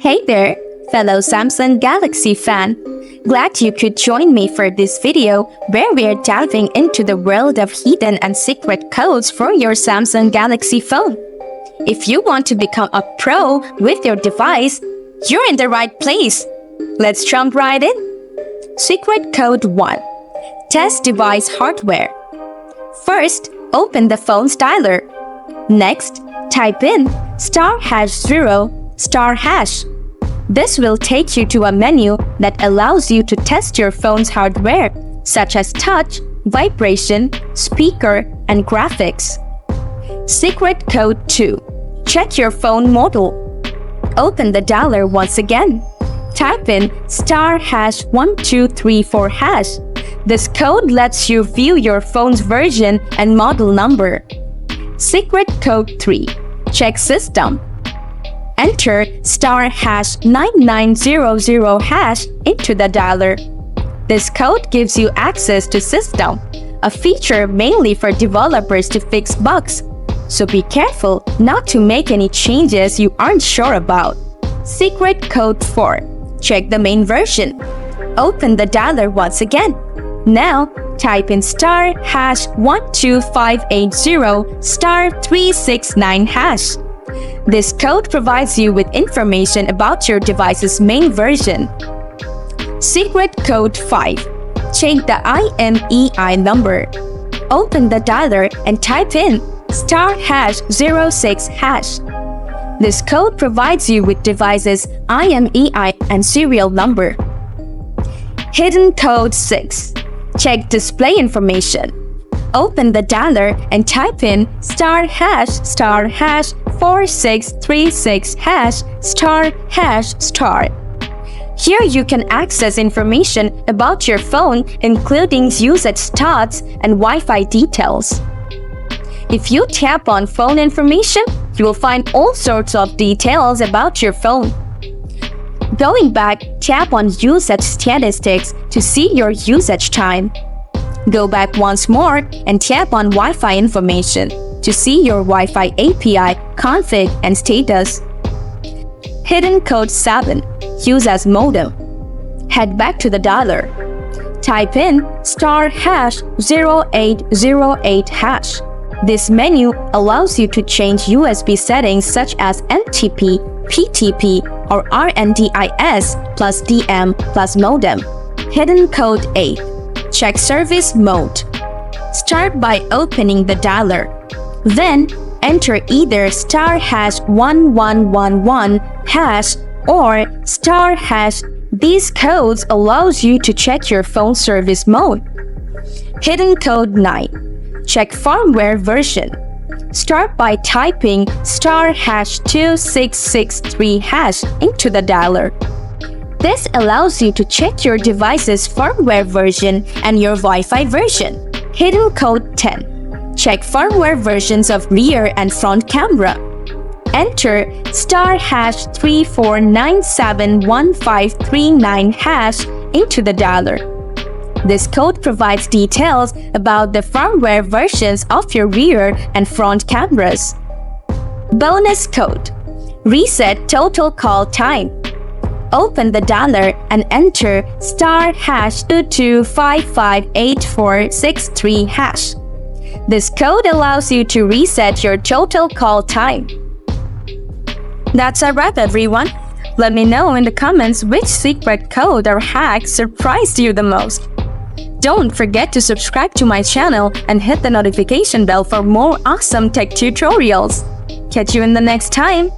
Hey there, fellow Samsung Galaxy fan! Glad you could join me for this video where we are diving into the world of hidden and secret codes for your Samsung Galaxy phone. If you want to become a pro with your device, you're in the right place. Let's jump right in. Secret Code 1. Test device hardware. First, open the phone's dialer. Next, type in *#0*#. This will take you to a menu that allows you to test your phone's hardware, such as touch, vibration, speaker, and graphics. Secret Code 2. Check your phone model. Open the dialer once again. Type in *1234#. This code lets you view your phone's version and model number. Secret Code 3. Check system. Enter *#9900# into the dialer. This code gives you access to system, a feature mainly for developers to fix bugs. So be careful not to make any changes you aren't sure about. Secret Code 4. Check the main version. Open the dialer once again. Now, type in *12580*369#. This code provides you with information about your device's main version. Secret Code 5. Check the IMEI number. Open the dialer and type in *#06#. This code provides you with device's IMEI and serial number. Hidden Code 6. Check display information. Open the dialer and type in *#4636#*#*. Here you can access information about your phone, including usage stats and Wi-Fi details. If you tap on phone information, you will find all sorts of details about your phone. Going back, tap on Usage Statistics to see your usage time. Go back once more and tap on Wi-Fi information to see your Wi-Fi API, config, and status. Hidden Code 7. Use as modem. Head back to the dialer. Type in *#0808#. This menu allows you to change USB settings such as MTP, PTP, or RNDIS plus DM plus modem. Hidden Code 8. Check service mode. Start by opening the dialer. Then, enter either *1111# or *#. These codes allows you to check your phone service mode. Hidden Code 9. Check firmware version. Start by typing *2663# into the dialer. This allows you to check your device's firmware version and your Wi-Fi version. Hidden Code 10. Check firmware versions of rear and front camera. Enter *34971539# into the dialer. This code provides details about the firmware versions of your rear and front cameras. Bonus code. Reset total call time. Open the dialer and enter *22558463#. This code allows you to reset your total call time. That's a wrap, everyone. Let me know in the comments which secret code or hack surprised you the most. Don't forget to subscribe to my channel and hit the notification bell for more awesome tech tutorials. Catch you in the next time.